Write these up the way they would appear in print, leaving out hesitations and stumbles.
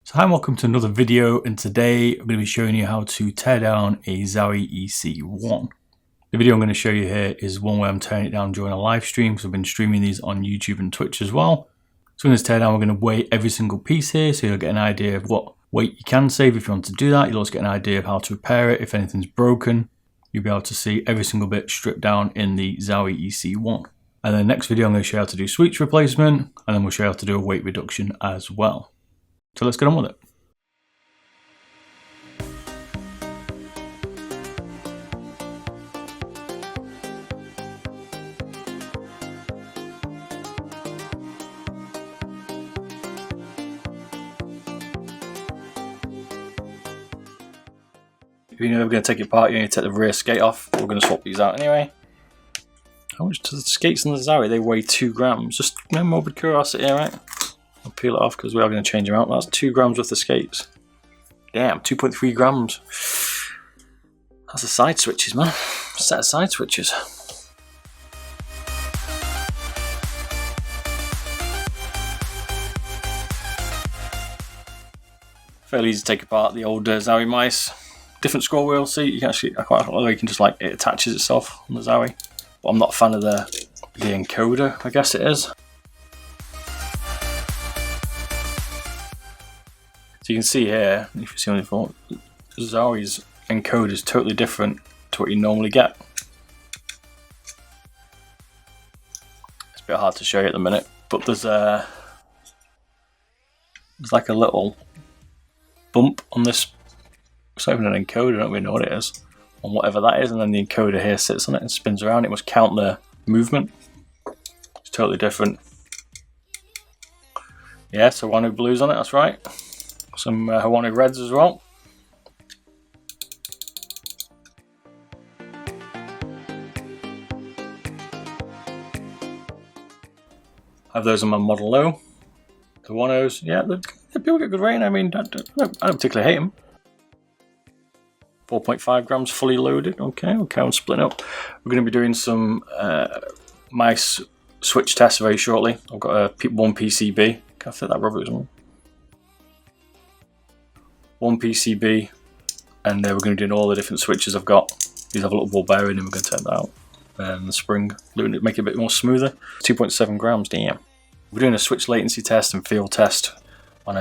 So hi and welcome to another video, and today I'm going to be showing you how to tear down a Zowie EC1. The video I'm going to show you here is one where I'm tearing it down during a live stream, so I've been streaming these on YouTube and Twitch as well. So in this teardown we're going to weigh every single piece here, so you'll get an idea of what weight you can save if you want to do that. You'll also get an idea of how to repair it if anything's broken. You'll be able to see every single bit stripped down in the Zowie EC1. And then next video I'm going to show you how to do switch replacement, and then we'll show you how to do a weight reduction as well. So let's get on with it. If you're never going to take it apart, you need to take the rear skate off. We're going to swap these out anyway. How much do the skates in the Zowie? They weigh 2 grams. Just morbid curiosity, right? I'll peel it off because we are going to change them out. That's 2 grams worth of skates. Damn, 2.3 grams. That's the side switches, man. A set of side switches. Fairly easy to take apart the old Zowie mice. Different scroll wheel seat. You can actually, I quite like the way you can just like it attaches itself on the Zowie. But I'm not a fan of the encoder, I guess it is. So you can see here, if you see on the phone, Zowie's encoder is totally different to what you normally get. It's a bit hard to show you at the minute, but there's like a little bump on this. It's not even an encoder, I don't really know what it is, on whatever that is, and then the encoder here sits on it and spins around. It must count the movement. It's totally different. Yeah, so Hawanu blues on it, that's right. Some Hawanu reds as well. I have those on my Model O. The Hawanus, yeah, they people get good rating. I mean, I don't particularly hate them. 4.5 grams fully loaded. Okay, I'm splitting up. We're going to be doing some mice switch tests very shortly. I've got a one PCB. Can I fit that rubber as well? One PCB, and we're going to be doing all the different switches I've got. These have a little ball bearing, and we're going to take that out. And the spring, make it a bit more smoother. 2.7 grams, damn. We're doing a switch latency test and field test on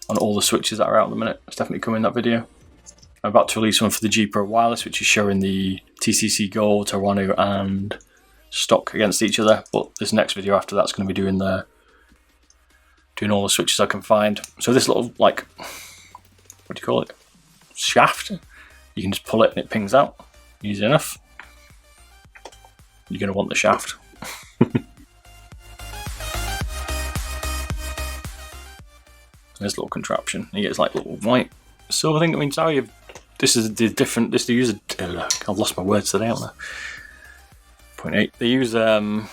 all the switches that are out at the minute. It's definitely coming in that video. I'm about to release one for the G Pro Wireless, which is showing the TCC Gold, Hawanu, and stock against each other. But this next video after that's going to be doing all the switches I can find. So this little, like, what do you call it? Shaft. You can just pull it and it pings out. Easy enough. You're going to want the shaft. This little contraption. You get this like little white silver thing. I mean, Zowie, this is the different. They use I've lost my words today, haven't I? 0.8. They use a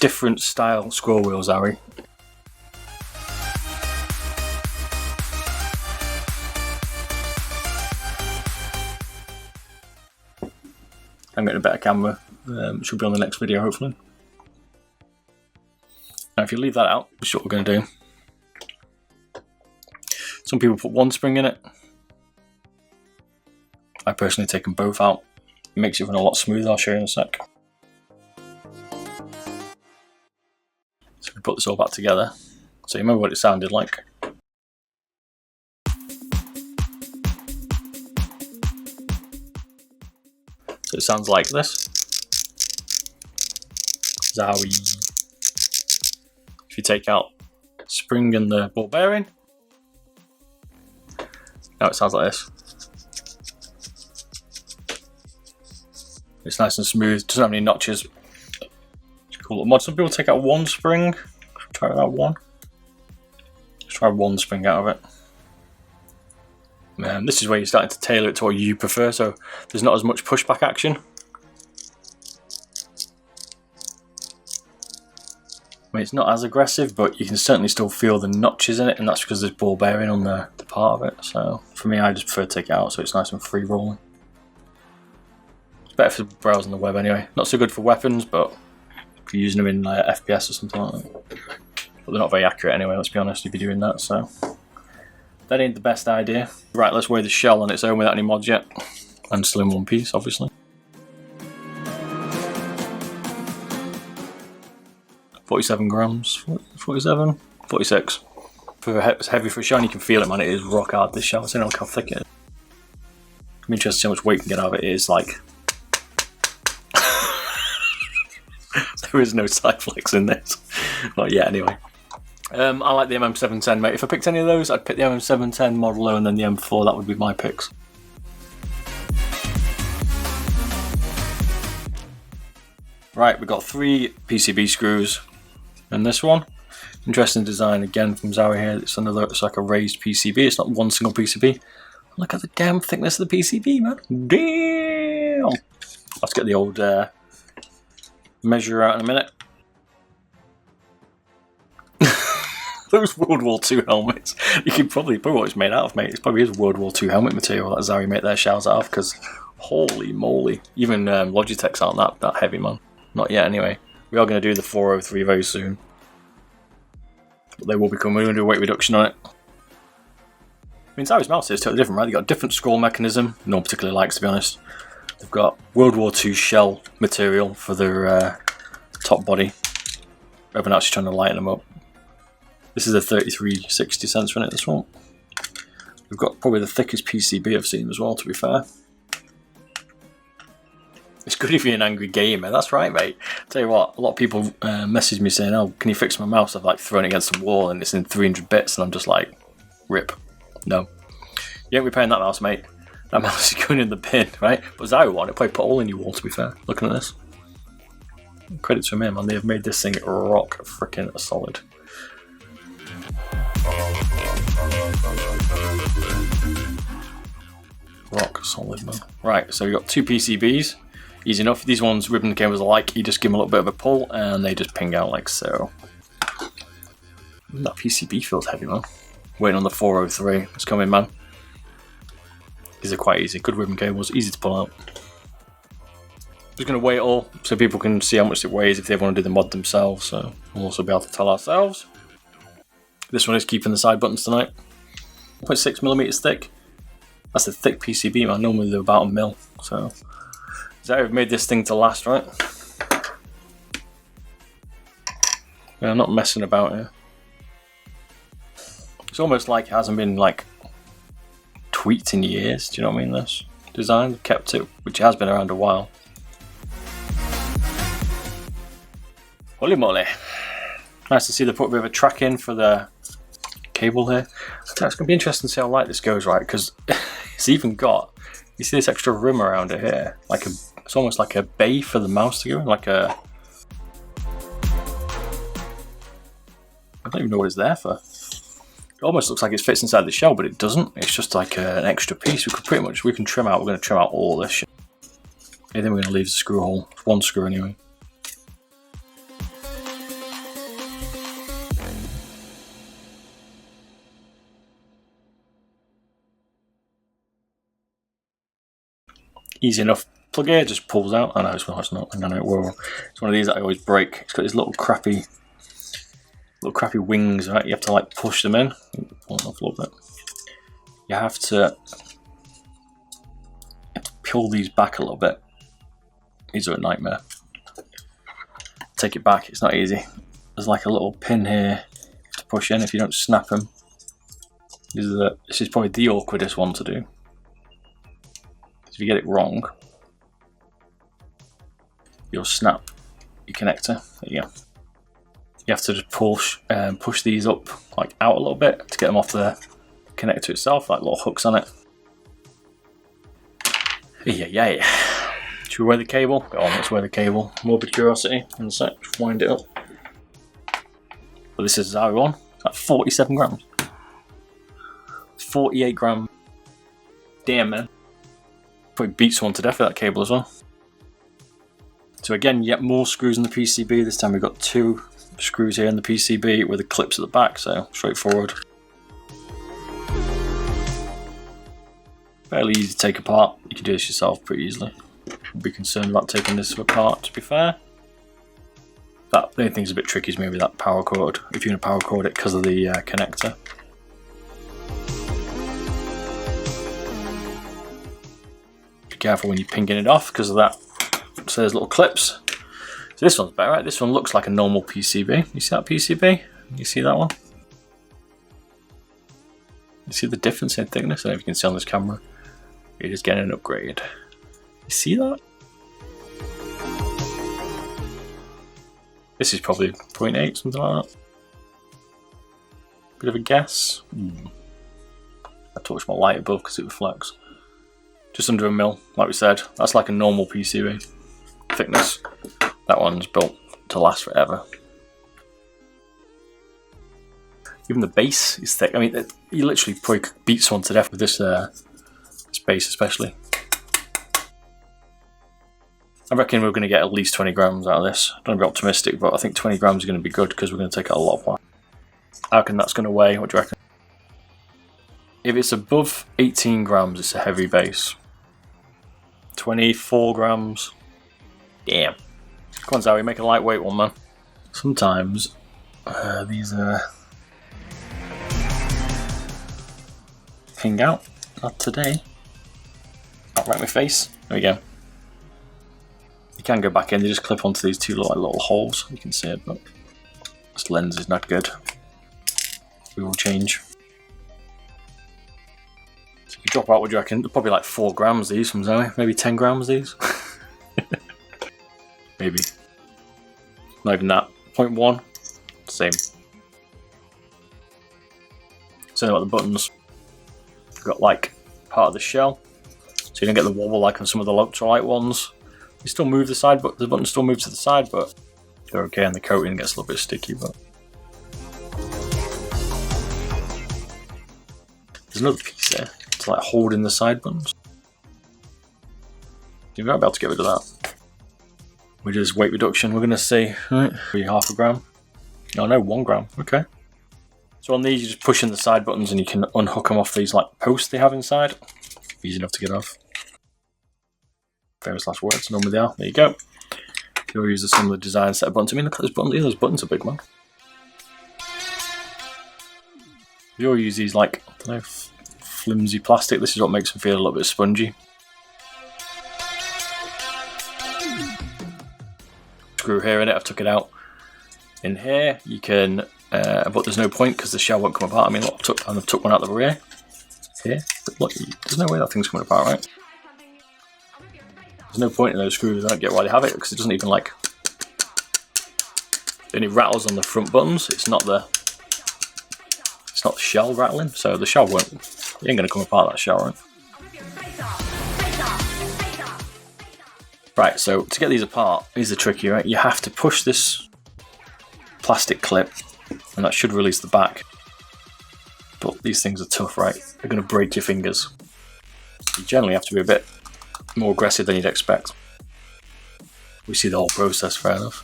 different style scroll wheel, Zowie. I'm getting a better camera. Should be on the next video, hopefully. Now, if you leave that out, which is what we're going to do. Some people put one spring in it. I personally take them both out. It makes it run a lot smoother. I'll show you in a sec. So we put this all back together. So you remember what it sounded like. So it sounds like this. Zowie. If you take out spring and the ball bearing, now it sounds like this. It's nice and smooth, doesn't have any notches. It's a cool little mod. Some people take out one spring. Try it out one. Let's try one spring out of it. This is where you're starting to tailor it to what you prefer, so there's not as much pushback action. I mean, it's not as aggressive, but you can certainly still feel the notches in it, and that's because there's ball bearing on the part of it. So for me, I just prefer to take it out so it's nice and free rolling. It's better for browsing the web anyway. Not so good for weapons, but if you're using them in FPS or something like that. But they're not very accurate anyway, let's be honest, if you're doing that, so that ain't the best idea. Right, let's weigh the shell on its own without any mods yet. And still in one piece, obviously. 47 grams, 47, 46. It's heavy for a shell, and you can feel it, man. It is rock hard, this shell. I don't know how thick it is. I'm interested to see how much weight we can get out of it. It is like... there is no side flex in this. But yeah, anyway. I like the MM710, mate. If I picked any of those, I'd pick the MM710 Model O and then the M4. That would be my picks. Right, we've got 3 PCB screws and this one. Interesting design again from Zowie here. It's like a raised PCB. It's not one single PCB. Look at the damn thickness of the PCB, man. Damn! Let's get the old measure out in a minute. Those World War II helmets. You can probably what it's made out of, mate. It's probably is World War II helmet material that Zowie make their shells out of, because holy moly. Even Logitech's aren't that heavy, man. Not yet, anyway. We are going to do the 403 very soon. But they will be coming. We're going to do a weight reduction on it. I mean, Zowie's mouse is totally different, right? They've got a different scroll mechanism. No one particularly likes, to be honest. They've got World War II shell material for their top body. Everyone actually trying to lighten them up. This is a 3360 sensor in it, this one. We've got probably the thickest PCB I've seen as well, to be fair. It's good if you're an angry gamer, that's right, mate. Tell you what, a lot of people message me saying, oh, can you fix my mouse? I've like thrown it against the wall and it's in 300 bits, and I'm just like, rip. No. You ain't repairing that mouse, mate. That mouse is going in the bin, right? But Zowie one, it probably put a hole in your wall, to be fair, looking at this. Credit to them, man. They have made this thing rock freaking solid. Rock solid, man. Right, so we've got 2 PCBs. Easy enough. These ones, ribbon cables are like, you just give them a little bit of a pull and they just ping out like so. That PCB feels heavy, man. Waiting on the 403. It's coming, man. These are quite easy. Good ribbon cables, easy to pull out. Just going to weigh it all so people can see how much it weighs if they want to do the mod themselves. So we'll also be able to tell ourselves. This one is keeping the side buttons tonight. 0.6mm thick. That's a thick PCB, man. Normally they're about 1 mil. So Zowie made this thing to last, right? Yeah, I'm not messing about here. It's almost like it hasn't been like tweaked in years. Do you know what I mean? This design kept it, which has been around a while. Holy moly! Nice to see they put a bit of a track in for the cable here. It's going to be interesting to see how light this goes, right? Because it's even got, you see this extra rim around it here, like it's almost like a bay for the mouse to go in, like a. I don't even know what it's there for. It almost looks like it fits inside the shell, but it doesn't. It's just like an extra piece. We can trim out. We're going to trim out all this shit. And then we're going to leave the screw hole. It's 1 screw anyway. Easy enough. Plug here, just pulls out. I know it's not. I know it will. It's one of these that I always break. It's got these little crappy wings, right? You have to like push them in. Pull it off a little bit. You have to pull these back a little bit. These are a nightmare. Take it back. It's not easy. There's like a little pin here to push in if you don't snap them. This is probably the awkwardest one to do. If you get it wrong, you'll snap your connector. There you go. You have to just push these up, like out a little bit to get them off the connector itself, like little hooks on it. Yeah. Should we weigh the cable? Go on, let's weigh the cable. Morbid curiosity. In a sec, just wind it up. But this is Zowie one. Like 47 grams. 48 grams. Damn, man. Probably beats one to death with that cable as well. So again, yet more screws in the PCB. This time we've got 2 screws here in the PCB with the clips at the back, so straightforward. Fairly easy to take apart. You can do this yourself pretty easily. Won't be concerned about taking this apart, to be fair. The only thing's a bit tricky is maybe that power cord, if you're going to power cord it because of the connector. Be careful when you're pinging it off because of that. So there's little clips. So this one's better, right? This one looks like a normal PCB. You see that PCB? You see that one? You see the difference in thickness? I don't know if you can see on this camera. It is getting an upgrade. You see that? This is probably 0.8, something like that. Bit of a guess. I touched my light above because it reflects. Just under 1 mil, like we said. That's like a normal PCB thickness. That one's built to last forever. Even the base is thick. I mean, you literally probably could beat someone to death with this base, especially. I reckon we're going to get at least 20 grams out of this. I don't want to be optimistic, but I think 20 grams is going to be good because we're going to take out a lot of wire. I reckon that's going to weigh. What do you reckon? If it's above 18 grams, it's a heavy base. 24 grams. Damn. Come on, Zowie, make a lightweight one, man. Sometimes these ping out. Not today. Not right in my face. There we go. You can go back in. They just clip onto these two little holes. You can see it, but this lens is not good. We will change. So you drop out. What do you reckon? Probably like 4 grams these from Zowie. Maybe 10 grams these. Maybe. Not even that. 0.1. Same. So about the buttons. We've got like part of the shell. So you don't get the wobble like on some of the ultralight ones. You still move the side, but the buttons still move to the side, but they're okay, and the coating gets a little bit sticky, but there's another piece there to like hold in the side buttons. You might be able to get rid of that. We do this weight reduction, we're going to see, right, maybe 0.5 gram. Oh no, 1 gram, okay. So on these, you just push in the side buttons and you can unhook them off these like posts they have inside. Easy enough to get off. Famous last words, normally they are. There you go. You'll use a similar design set of buttons. I mean, look at those buttons. Those buttons are big, man. We all use these like, I don't know, flimsy plastic. This is what makes them feel a little bit spongy. Screw here in it. I've took it out. In here, you can, but there's no point because the shell won't come apart. I mean, look, I've took one out the rear. Here, but look, there's no way that thing's coming apart, right? There's no point in those screws. I don't get why they have it because it doesn't even like. It only rattles on the front buttons. It's not the shell rattling, so the shell won't. It ain't gonna come apart, that shell, right? Right. So to get these apart is the tricky, right? You have to push this plastic clip, and that should release the back. But these things are tough, right? They're gonna break your fingers. You generally have to be a bit more aggressive than you'd expect. We see the whole process, fair enough.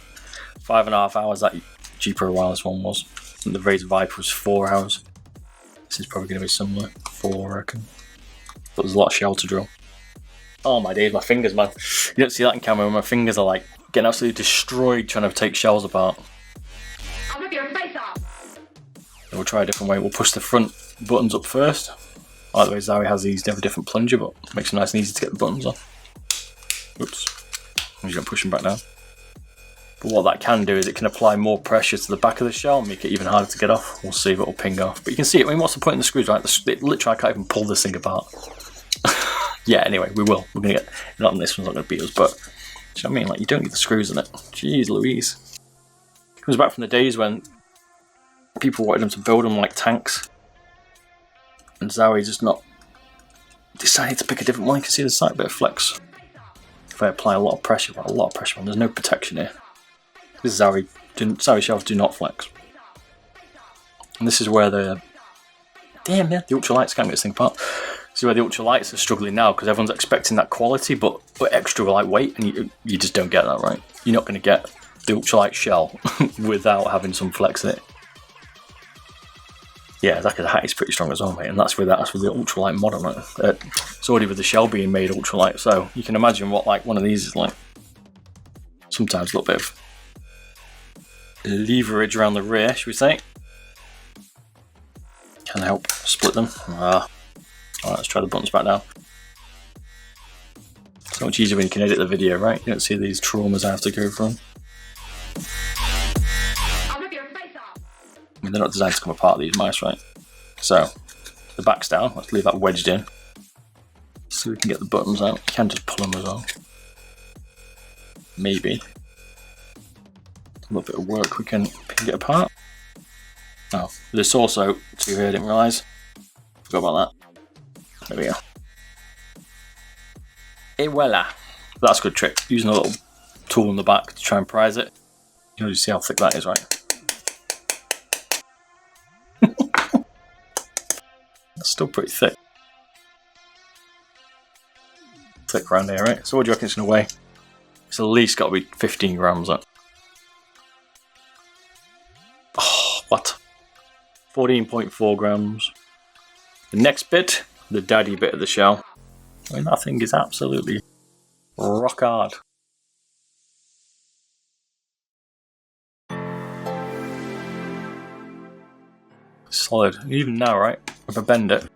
5.5 hours, that G-Pro wireless one was. And the Razor Viper was 4 hours. This is probably going to be similar, 4 I reckon. But there's a lot of shell to drill. Oh my days, my fingers, man. You don't see that in camera when my fingers are like getting absolutely destroyed trying to take shells apart. I'll rip your face off. We'll try a different way. We'll push the front buttons up first. By the way, Zowie has these, they have a different plunger, but it makes them nice and easy to get the buttons on. Oops. I'm just going to push them back down. But what that can do is it can apply more pressure to the back of the shell and make it even harder to get off. We'll see if it'll ping off. But you can see it. I mean, what's the point in the screws, right? Literally, I can't even pull this thing apart. Yeah, anyway, we will. We're going to get... Not on this one's not going to beat us, but... Do you know what I mean? Like, you don't need the screws in it. Jeez Louise. It comes back from the days when people wanted them to build them like tanks. And Zowie just not decided to pick a different one. You can see the slight bit of flex. If I apply a lot of pressure, on, there's no protection here. This is Zowie shelves do not flex. And this is where the the ultralights can't get this thing apart. This is where the ultralights are struggling now because everyone's expecting that quality, but extra lightweight, and you just don't get that right. You're not going to get the ultralight shell without having some flex in it. Yeah, that hat is pretty strong as well, mate, and that's with the ultralight mod on it. It's already with the shell being made ultralight, so you can imagine what like one of these is like. Sometimes a little bit of leverage around the rear, should we say. Can help split them. Alright, let's try the buttons back down. So much easier when you can edit the video, right? You don't see these traumas I have to go through. I mean, they're not designed to come apart, these mice, right? So, the back's down. Let's leave that wedged in. So we can get the buttons out. You can just pull them as well. Maybe. A little bit of work we can get apart. Oh, there's also two here, I didn't realise. Forgot about that. There we go. Et voila. That's a good trick. Using a little tool in the back to try and prise it. You know, you see how thick that is, right? That's still pretty thick. Thick around here, right? So what do you reckon it's going to weigh? It's at least got to be 15 grams. That. Oh, what? 14.4 grams. The next bit, the daddy bit of the shell. I mean, that thing is absolutely rock hard. Solid. And even now, right, if I bend it,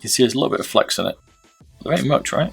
you see there's a little bit of flex in it. There ain't much, right?